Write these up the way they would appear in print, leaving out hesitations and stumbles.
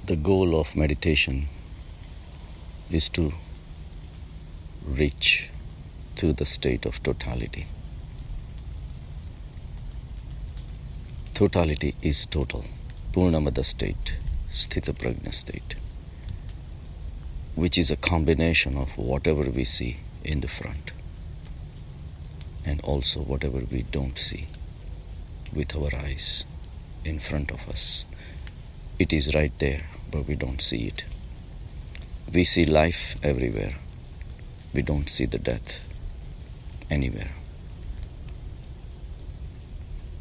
The goal of meditation is to reach to the state of totality. Totality is total. Purnamada state, Sthita Prajna state, which is a combination of whatever we see in the front and also whatever we don't see with our eyes in front of us. It is right there, but we don't see it. We see life everywhere. We don't see the death anywhere.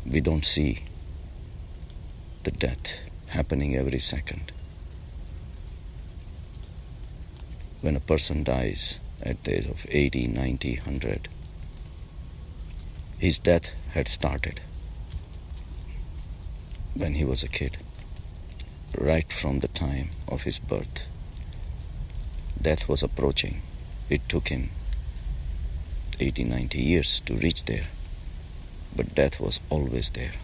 We don't see the death happening every second. When a person dies at the age of 80, 90, 100, his death had started when he was a kid. Right from the time of his birth, death was approaching. It took him 80, 90 years to reach there, but death was always there,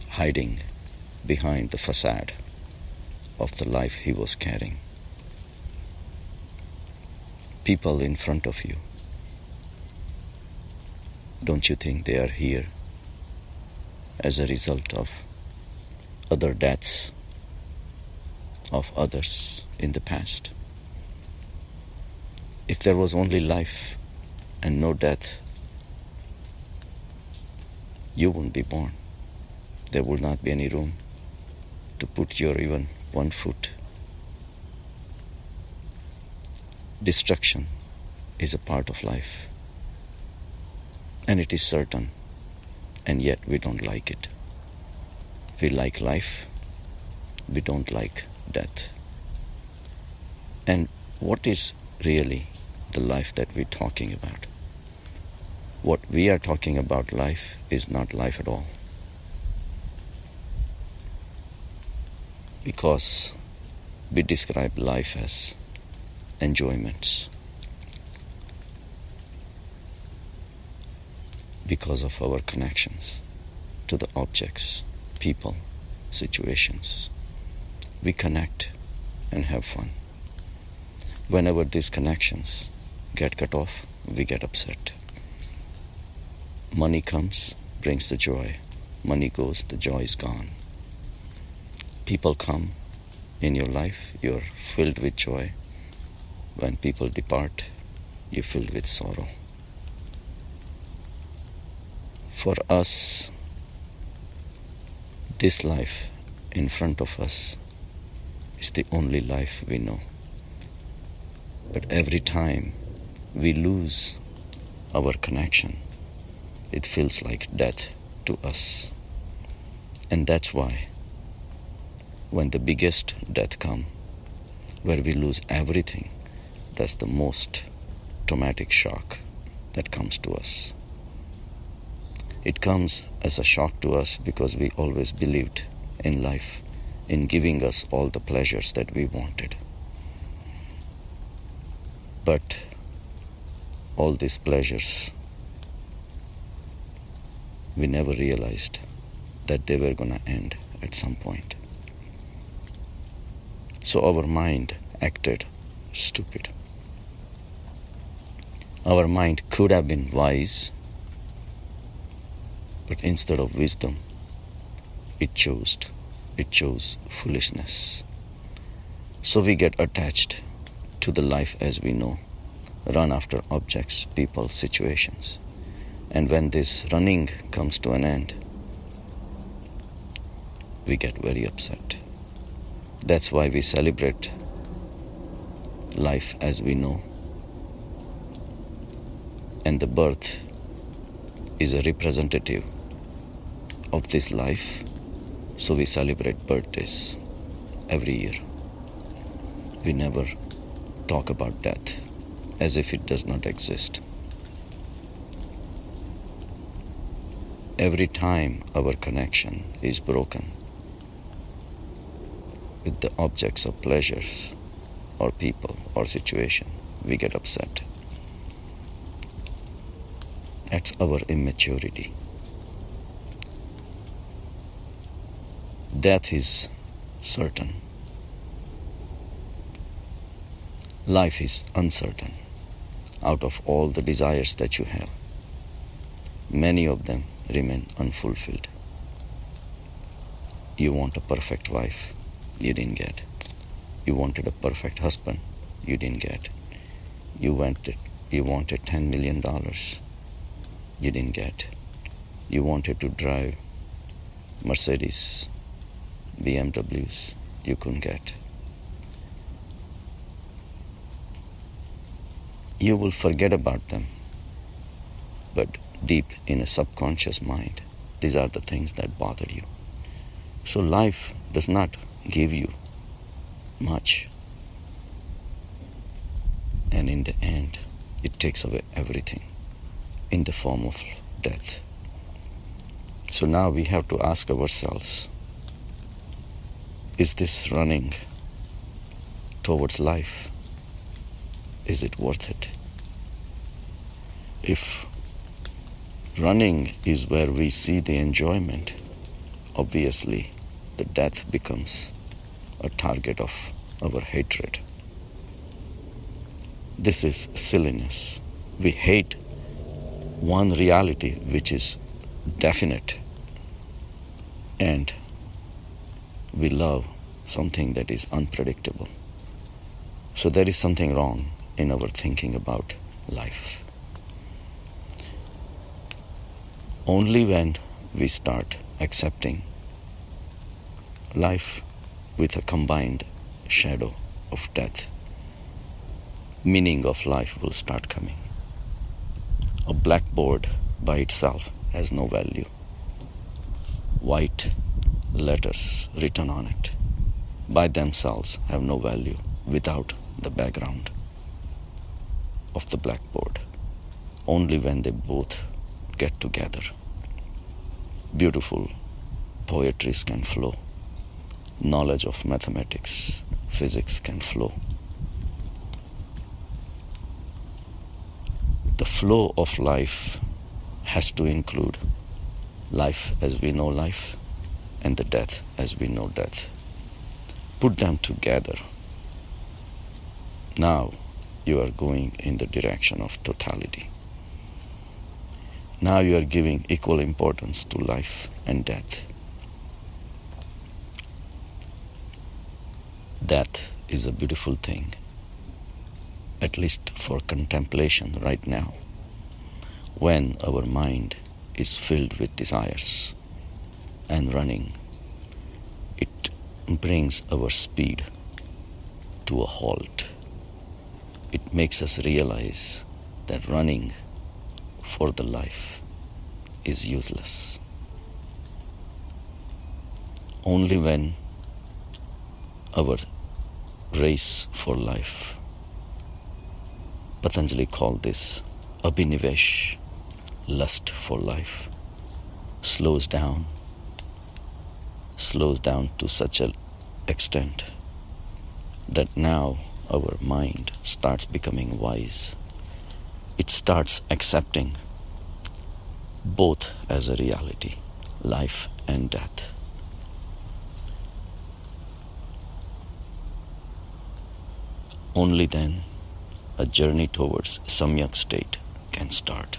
hiding behind the facade of the life he was carrying. People in front of you, don't you think they are here as a result of other deaths of others in the past? If there was only life and no death, you wouldn't be born. There would not be any room to put your even 1 foot. Destruction is a part of life, and it is certain, and yet we don't like it. We like life, we don't like death. And what is really the life that we're talking about? What we are talking about life is not life at all. Because we describe life as enjoyments. Because of our connections to the objects, people, situations. We connect and have fun. Whenever these connections get cut off, we get upset. Money comes, brings the joy. Money goes, the joy is gone. People come in your life, you're filled with joy. When people depart, you're filled with sorrow. For us, this life in front of us is the only life we know. But every time we lose our connection, it feels like death to us. And that's why when the biggest death comes, where we lose everything, that's the most traumatic shock that comes to us. It comes as a shock to us because we always believed in life, in giving us all the pleasures that we wanted. But all these pleasures, we never realized that they were going to end at some point. So our mind acted stupid. Our mind could have been wise, but instead of wisdom, it chose foolishness. So we get attached to the life as we know, run after objects, people, situations. And when this running comes to an end, we get very upset. That's why we celebrate life as we know. And the birth is a representative of this life, so we celebrate birthdays every year. We never talk about death as if it does not exist. Every time our connection is broken with the objects of pleasures or people or situation, we get upset. That's our immaturity. Death is certain. Life is uncertain. Out of all the desires that you have, many of them remain unfulfilled. You want a perfect wife, you didn't get. You wanted a perfect husband, you didn't get. You wanted $10 million, you didn't get. You wanted to drive Mercedes, BMWs, you couldn't get. You will forget about them, but deep in a subconscious mind, these are the things that bother you. So life does not give you much, and in the end, it takes away everything in the form of death. So now we have to ask ourselves, is this running towards life? Is it worth it? If running is where we see the enjoyment, obviously the death becomes a target of our hatred. This is silliness. We hate one reality which is definite, and we love something that is unpredictable. So there is something wrong in our thinking about life. Only when we start accepting life with a combined shadow of death, meaning of life will start coming. A blackboard by itself has no value. White letters written on it by themselves have no value without the background of the blackboard. Only when they both get together, beautiful poetries can flow. Knowledge of mathematics, physics can flow. The flow of life has to include life as we know life and the death as we know death. Put them together. Now you are going in the direction of totality. Now you are giving equal importance to life and death. Death is a beautiful thing, at least for contemplation right now, when our mind is filled with desires and running. It brings our speed to a halt. It makes us realize that running for the life is useless. Only when our race for life, Patanjali called this Abhinivesh, lust for life, slows down to such an extent that now our mind starts becoming wise. It starts accepting both as a reality, life and death. Only then a journey towards Samyak state can start.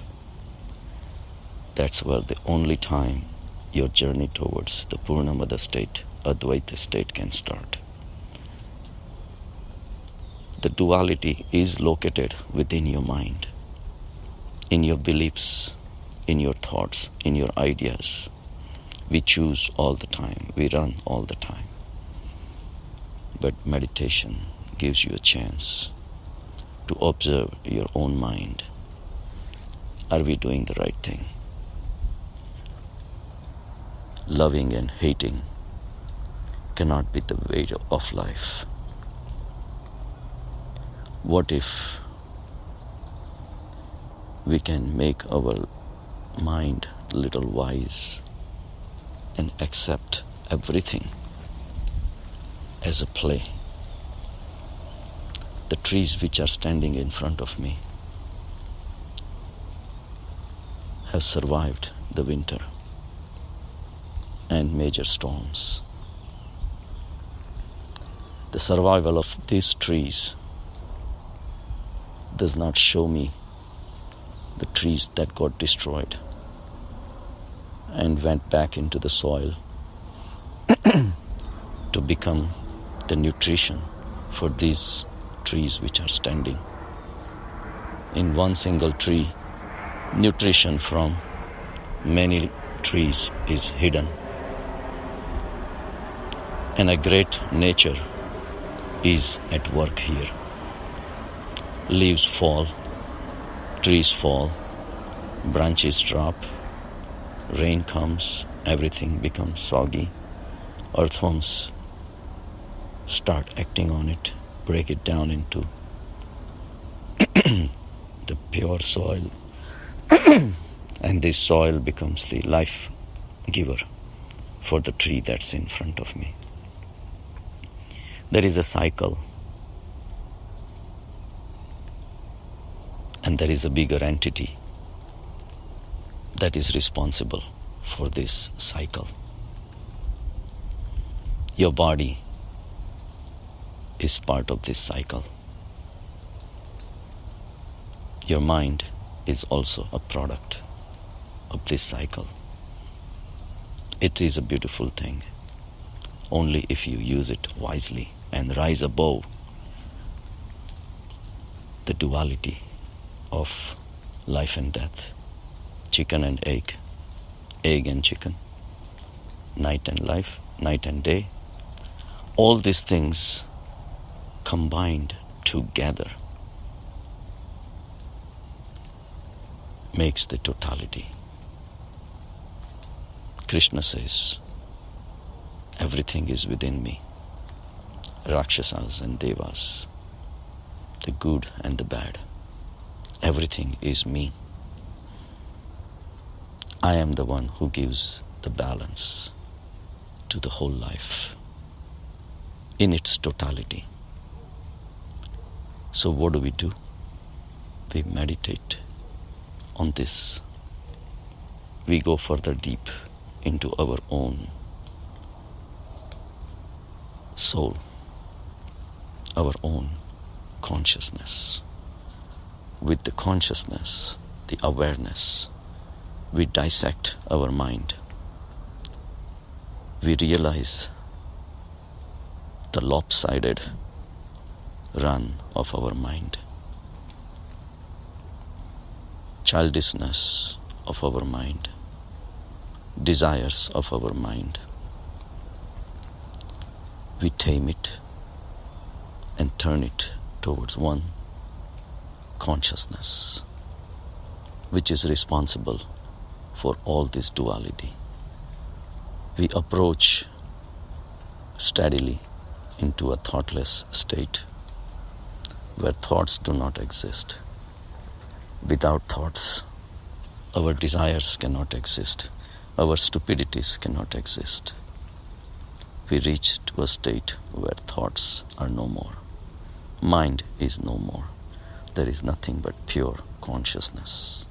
That's where the only time your journey towards the Purnamada state, Advaita state, can start. The duality is located within your mind, in your beliefs, in your thoughts, in your ideas. We choose all the time, we run all the time. But meditation gives you a chance to observe your own mind. Are we doing the right thing? Loving and hating cannot be the way of life. What if we can make our mind a little wise and accept everything as a play? The trees which are standing in front of me have survived the winter and major storms. The survival of these trees does not show me the trees that got destroyed and went back into the soil to become the nutrition for these trees which are standing. In one single tree, nutrition from many trees is hidden. And a great nature is at work here. Leaves fall, trees fall, branches drop, rain comes, everything becomes soggy. Earthworms start acting on it, break it down into the pure soil, and this soil becomes the life giver for the tree that's in front of me. There is a cycle, and there is a bigger entity that is responsible for this cycle. Your body is part of this cycle. Your mind is also a product of this cycle. It is a beautiful thing, only if you use it wisely and rise above the duality of life and death, chicken and egg and chicken, night and life, night and day. All these things combined together makes the totality. Krishna says, everything is within me. Rakshasas and Devas, the good and the bad. Everything is me. I am the one who gives the balance to the whole life in its totality. So what do? We meditate on this. We go further deep into our own soul, our own consciousness. With the consciousness, the awareness, we dissect our mind. We realize the lopsided run of our mind, childishness of our mind, desires of our mind. We tame it and turn it towards one consciousness, which is responsible for all this duality. We approach steadily into a thoughtless state where thoughts do not exist. Without thoughts, our desires cannot exist. Our stupidities cannot exist. We reach to a state where thoughts are no more. Mind is no more. There is nothing but pure consciousness.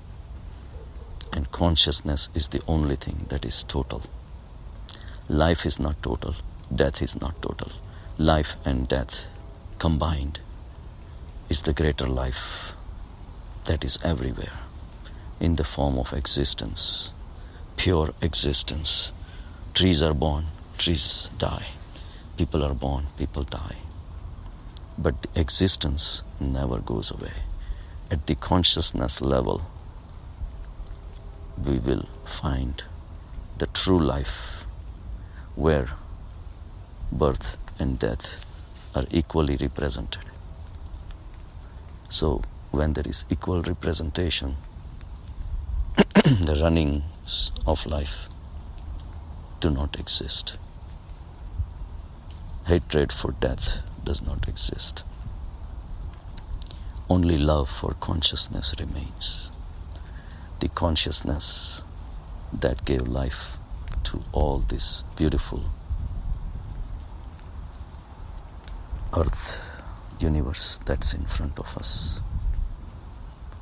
And consciousness is the only thing that is total. Life is not total. Death is not total. Life and death combined is the greater life that is everywhere in the form of existence, pure existence. Trees are born, trees die. People are born, people die. But the existence never goes away. At the consciousness level, we will find the true life where birth and death are equally represented. So when there is equal representation, the runnings of life do not exist. Hatred for death does not exist. Only love for consciousness remains. The consciousness that gave life to all this beautiful earth, universe that's in front of us,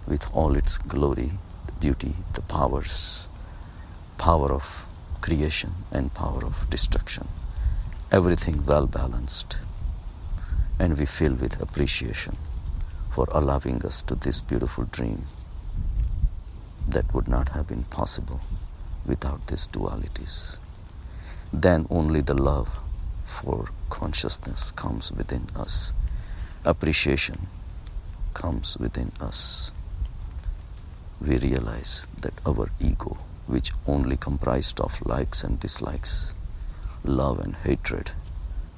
with all its glory, the beauty, the powers, power of creation and power of destruction, everything well balanced. and we feel with appreciation for allowing us to this beautiful dream that would not have been possible without these dualities. Then only the love for consciousness comes within us. Appreciation comes within us. We realize that our ego, which only comprised of likes and dislikes, love and hatred,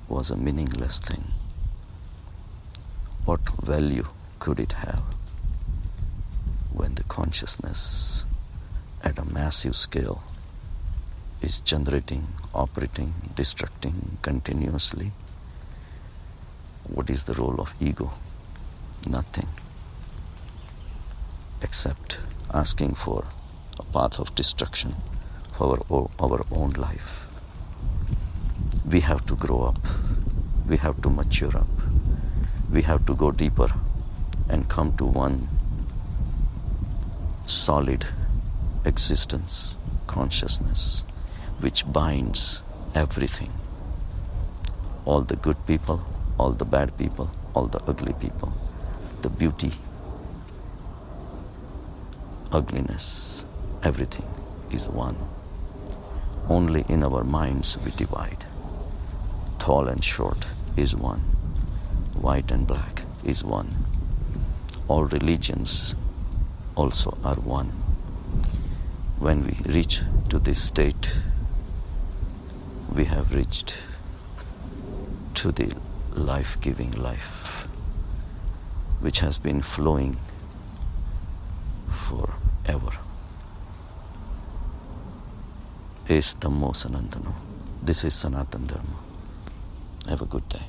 was a meaningless thing. What value could it have when the consciousness at a massive scale is generating, operating, destructing continuously? What is the role of ego? Nothing, except asking for a path of destruction for our own life. We have to grow up. We have to mature up. We have to go deeper and come to one solid existence, consciousness, which binds everything. All the good people, all the bad people, all the ugly people, the beauty, ugliness, everything is one. Only in our minds we divide. Tall and short is one. White and black is one. All religions also are one. When we reach to this state, we have reached to the life-giving life, which has been flowing forever. Is Dhammo Sanatano. This is Sanatan Dharma. Have a good day.